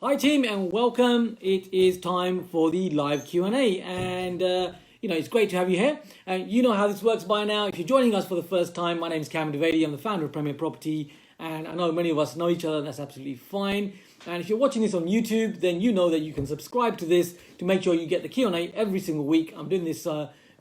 Hi team and welcome. It is time for the live Q&A and it's great to have you here. You know how this works by now. If you're joining us for the first time, my name is Kam Dovedi. I'm the founder of Premier Property and I know many of us know each other and that's absolutely fine. And if you're watching this on YouTube, then you know that you can subscribe to this to make sure you get the Q&A every single week. I'm doing this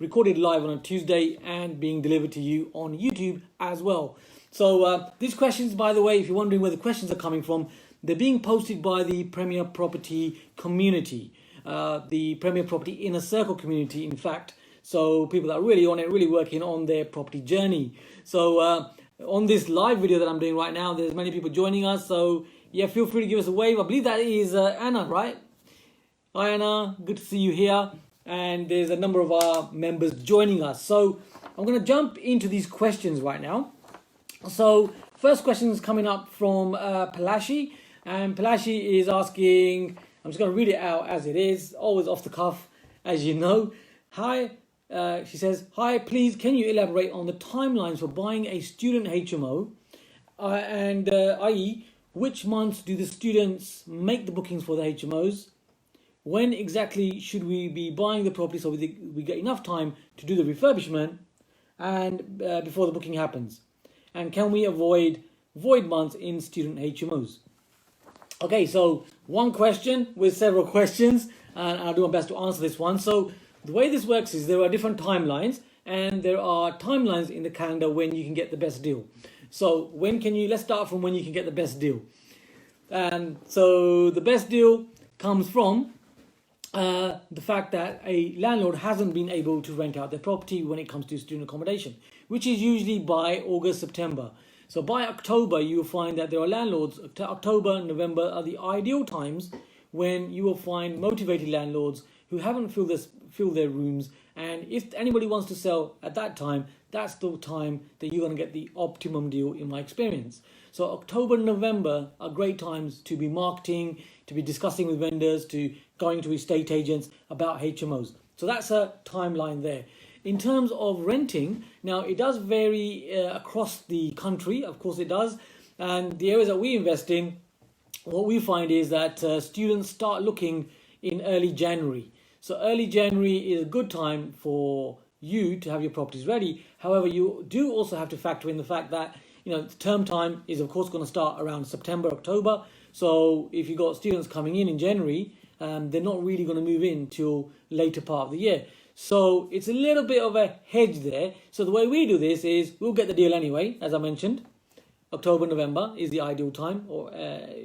recorded live on a Tuesday and being delivered to you on YouTube as well. So these questions, by the way, if you're wondering where the questions are coming from, they're being posted by the Premier Property community, the Premier Property Inner Circle community, in fact. So people that are really on it, really working on their property journey. So on this live video that I'm doing right now, there's many people joining us. So yeah, feel free to give us a wave. I believe that is Anna, right? Hi Anna, good to see you here. And there's a number of our members joining us. So I'm going to jump into these questions right now. So first question is coming up from Palashi. And Palashi is asking, I'm just going to read it out as it is, always off the cuff, as you know. Hi, she says, hi, please can you elaborate on the timelines for buying a student HMO? I.e., which months do the students make the bookings for the HMOs? When exactly should we be buying the property so we get enough time to do the refurbishment and before the booking happens? And can we avoid void months in student HMOs? Okay, so one question with several questions, and I'll do my best to answer this one. So the way this works is there are different timelines, and there are timelines in the calendar when you can get the best deal. So let's start from when you can get the best deal. And so the best deal comes from the fact that a landlord hasn't been able to rent out their property when it comes to student accommodation, which is usually by August, September. So by October, you will find that there are landlords, October and November are the ideal times when you will find motivated landlords who haven't filled their rooms. And if anybody wants to sell at that time, that's the time that you're going to get the optimum deal in my experience. So October and November are great times to be marketing, to be discussing with vendors, to going to estate agents about HMOs. So that's a timeline there. In terms of renting, now it does vary across the country, of course it does. And the areas that we invest in, what we find is that students start looking in early January. So early January is a good time for you to have your properties ready. However, you do also have to factor in the fact that term time is of course going to start around September, October. So if you've got students coming in January, they're not really going to move in till later part of the year. So it's a little bit of a hedge there. So the way we do this is we'll get the deal anyway, as I mentioned. October, November is the ideal time or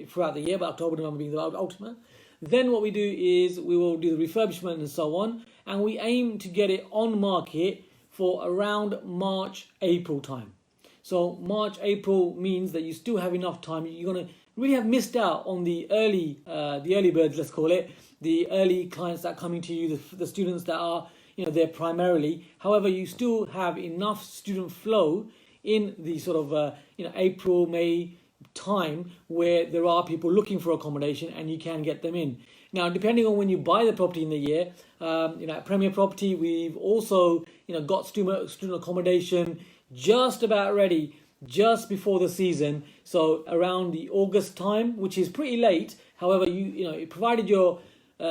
throughout the year, but October, November being the ultimate. Then what we do is we will do the refurbishment and so on. And we aim to get it on market for around March, April time. So March, April means that you still have enough time. You're going to really have missed out on the early birds, let's call it, the early clients that are coming to you, the students that are there primarily. However, you still have enough student flow in the sort of April, May time where there are people looking for accommodation and you can get them in. Now, depending on when you buy the property in the year, at Premier Property, we've also got student accommodation just about ready just before the season. So around the August time, which is pretty late. However, provided your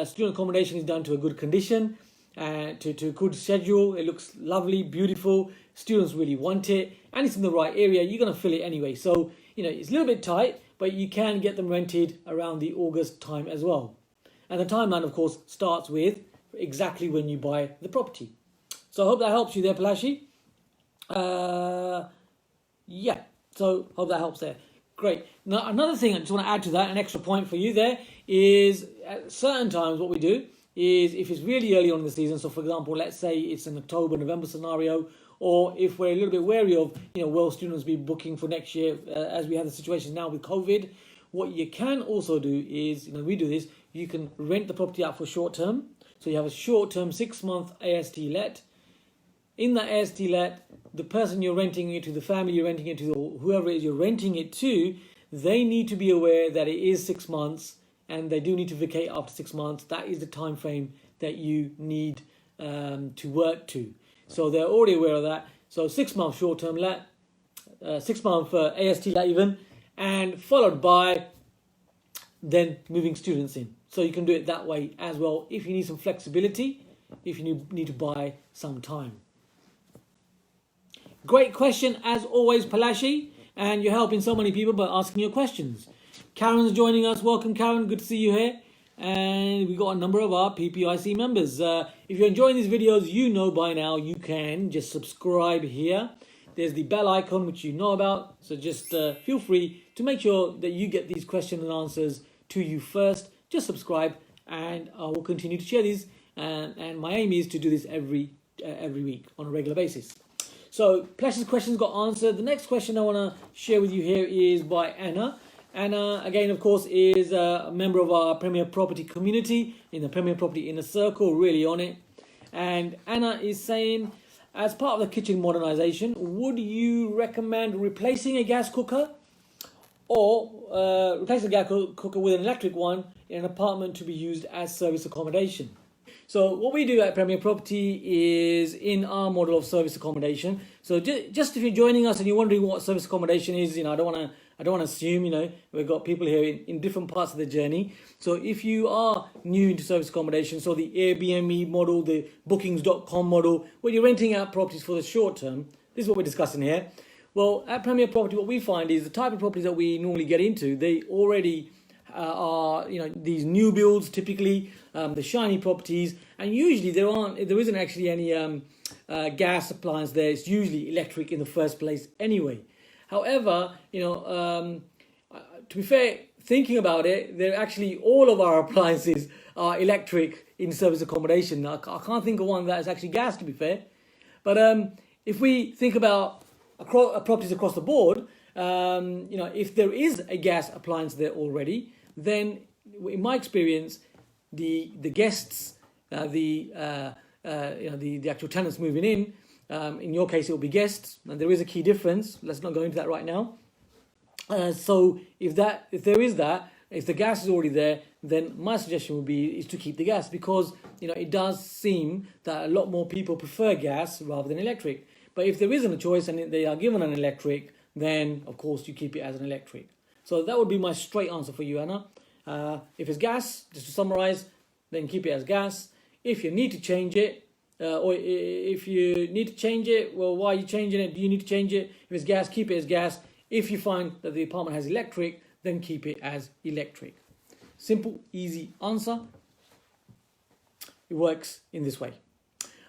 student accommodation is done to a good condition, to a good schedule, it looks lovely, beautiful, students really want it, and it's in the right area, you're going to fill it anyway. So, it's a little bit tight, but you can get them rented around the August time as well. And the timeline, of course, starts with exactly when you buy the property. So I hope that helps you there, Palashi. Yeah, so hope that helps there. Great. Now, another thing I just want to add to that, an extra point for you there, is at certain times what we do is if it's really early on in the season, so for example, let's say it's an October, November scenario, or if we're a little bit wary of, will students be booking for next year, as we have the situation now with COVID, what you can also do is, we do this, you can rent the property out for short term. So you have a short term 6-month AST let. In that AST let, the person you're renting it to, the family you're renting it to, or whoever it is you're renting it to, they need to be aware that it is 6 months and they do need to vacate after 6 months. That is the time frame that you need to work to. So they're already aware of that. So 6-month short-term let, 6-month AST let even, and followed by then moving students in. So you can do it that way as well if you need some flexibility, if you need to buy some time. Great question as always, Palashi, and you're helping so many people by asking your questions. Karen's joining us. Welcome, Karen. Good to see you here. And we've got a number of our PPIC members. If you're enjoying these videos, you know by now you can just subscribe here. There's the bell icon, which you know about. So just feel free to make sure that you get these questions and answers to you first. Just subscribe, and I will continue to share these. And my aim is to do this every week on a regular basis. So Plash's questions got answered. The next question I want to share with you here is by Anna. Anna, again, of course, is a member of our Premier Property community in the Premier Property Inner Circle, really on it. And Anna is saying, as part of the kitchen modernization, would you recommend replacing a gas cooker or replace a gas cooker with an electric one in an apartment to be used as service accommodation? So what we do at Premier Property is in our model of service accommodation. So just if you're joining us and you're wondering what service accommodation is, I don't want to assume, we've got people here in different parts of the journey. So if you are new into service accommodation, so the Airbnb model, the bookings.com model, where you're renting out properties for the short term, this is what we're discussing here. Well, at Premier Property, what we find is the type of properties that we normally get into, they already are, these new builds, typically, the shiny properties, and usually there isn't actually any gas appliance there. It's usually electric in the first place anyway. However, to be fair, thinking about it, they're actually all of our appliances are electric in service accommodation. I can't think of one that is actually gas, to be fair. But if we think about properties across the board, if there is a gas appliance there already, then in my experience, the guests, the actual tenants moving in your case it will be guests, and there is a key difference. Let's not go into that right now. So if the gas is already there, then my suggestion would be is to keep the gas, because it does seem that a lot more people prefer gas rather than electric. But if there isn't a choice and they are given an electric, then of course you keep it as an electric. So that would be my straight answer for you, Anna. If it's gas, just to summarize, then keep it as gas. If you need to change it, well, why are you changing it? Do you need to change it? If it's gas, keep it as gas. If you find that the apartment has electric, then keep it as electric. Simple, easy answer. It works in this way.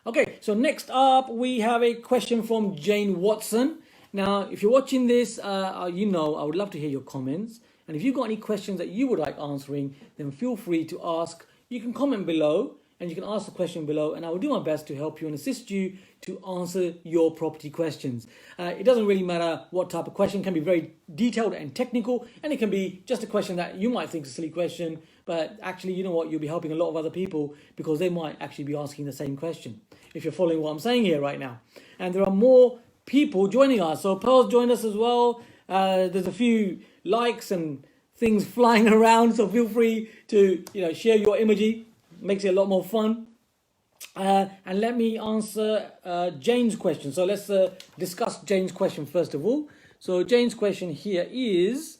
Okay, so next up we have a question from Jane Watson. Now, if you're watching this, I would love to hear your comments. And if you've got any questions that you would like answering, then feel free to ask. You can comment below and you can ask the question below, and I will do my best to help you and assist you to answer your property questions. It doesn't really matter what type of question. It can be very detailed and technical, and it can be just a question that you might think is a silly question, but actually, you'll be helping a lot of other people because they might actually be asking the same question, if you're following what I'm saying here right now. And there are more people joining us. So Pearl's joined us as well. There's a few likes and things flying around, so feel free to share your emoji. Makes it a lot more fun. And let me answer Jane's question. So let's discuss Jane's question first of all. So Jane's question here is,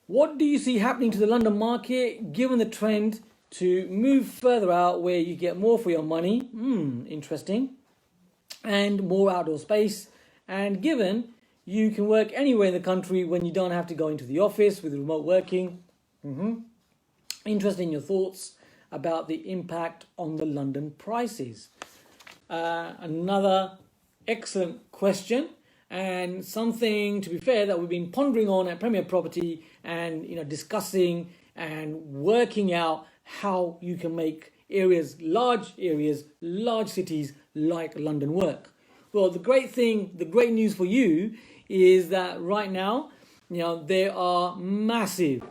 what do you see happening to the London market given the trend to move further out where you get more for your money? Interesting. And more outdoor space. And given you can work anywhere in the country when you don't have to go into the office with remote working. Interested in your thoughts about the impact on the London prices. Another excellent question, and something, to be fair, that we've been pondering on at Premier Property and discussing and working out how you can make large cities like London work. Well, the great news for you is that right now, there are massive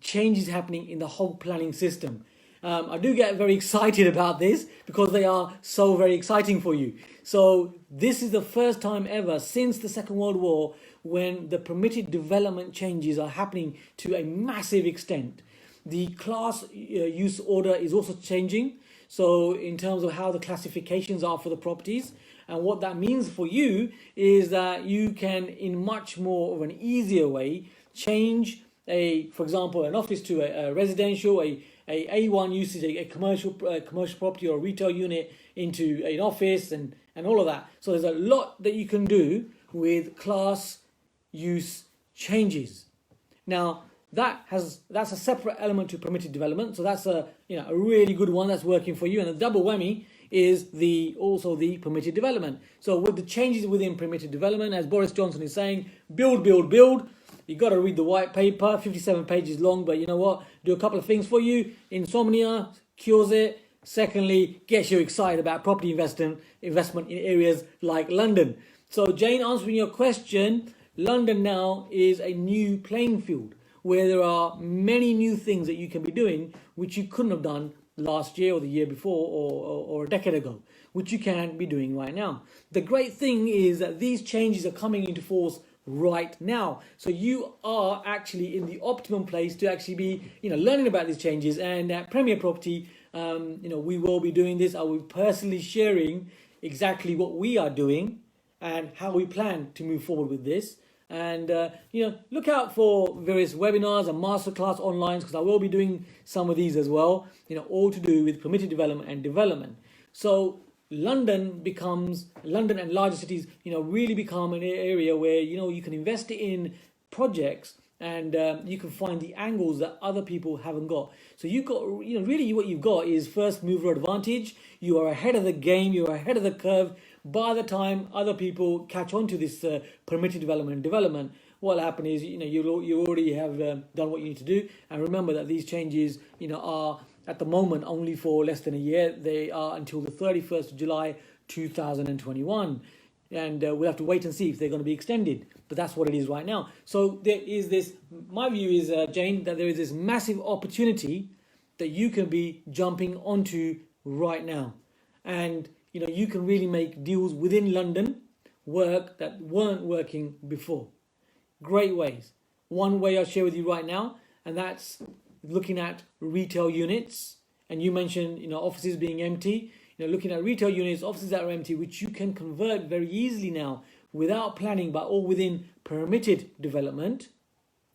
changes happening in the whole planning system. I do get very excited about this because they are so very exciting for you. So this is the first time ever since the Second World War when the permitted development changes are happening to a massive extent. The class use order is also changing. So in terms of how the classifications are for the properties, and what that means for you is that you can, in much more of an easier way, change for example, an office to a residential, a A1 usage, a commercial property or retail unit into an office, and all of that. So there's a lot that you can do with class use changes. Now that's a separate element to permitted development. So that's a really good one that's working for you. And the double whammy is also the permitted development. So with the changes within permitted development, as Boris Johnson is saying, build. You got to read the white paper, 57 pages long, but you know what? Do a couple of things for you. Insomnia cures it. Secondly, gets you excited about property investment in areas like London. So Jane, answering your question, London now is a new playing field where there are many new things that you can be doing which you couldn't have done last year or the year before or a decade ago, which you can be doing right now. The great thing is that these changes are coming into force right now. So you are actually in the optimum place to actually be, learning about these changes. And at Premier Property, we will be doing this. I will be personally sharing exactly what we are doing and how we plan to move forward with this. And, look out for various webinars and masterclass online, because I will be doing some of these as well, all to do with permitted development and development. So London and larger cities, really become an area where, you can invest in projects and you can find the angles that other people haven't got. So you've got, really what you've got is first mover advantage. You are ahead of the game. You are ahead of the curve. By the time other people catch on to this permitted development, what will happen is, you already have done what you need to do. And remember that these changes, are at the moment only for less than a year. They are until the 31st of July 2021. And we'll have to wait and see if they're going to be extended. But that's what it is right now. So there is this, my view is, Jane, that there is this massive opportunity that you can be jumping onto right now. And, you can really make deals within London work that weren't working before. Great ways. One way I'll share with you right now, and that's looking at retail units. And you mentioned, offices being empty. Looking at retail units, offices that are empty, which you can convert very easily now without planning, but all within permitted development,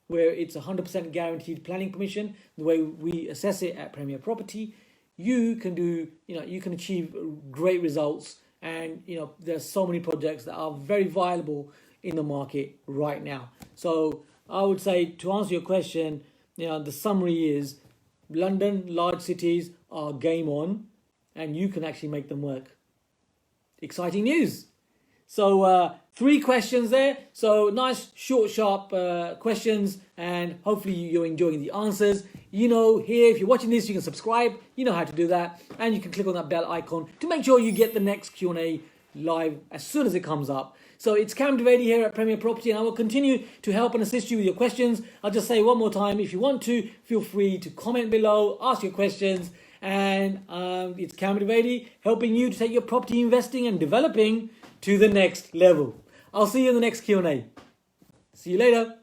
where it's 100% guaranteed planning permission, the way we assess it at Premier Property. You can do, you can achieve great results. And, there's so many projects that are very viable in the market right now. So I would say, to answer your question, the summary is London, large cities are game on, and you can actually make them work. Exciting news. So 3 questions there. So nice, short, sharp questions, and hopefully you're enjoying the answers. Here, if you're watching this, you can subscribe. You know how to do that. And you can click on that bell icon to make sure you get the next Q&A live as soon as it comes up. So it's Kam Dovedi here at Premier Property, and I will continue to help and assist you with your questions. I'll just say one more time, if you want to, feel free to comment below, ask your questions. And it's Kam Dovedi helping you to take your property investing and developing to the next level. I'll see you in the next Q&A. See you later.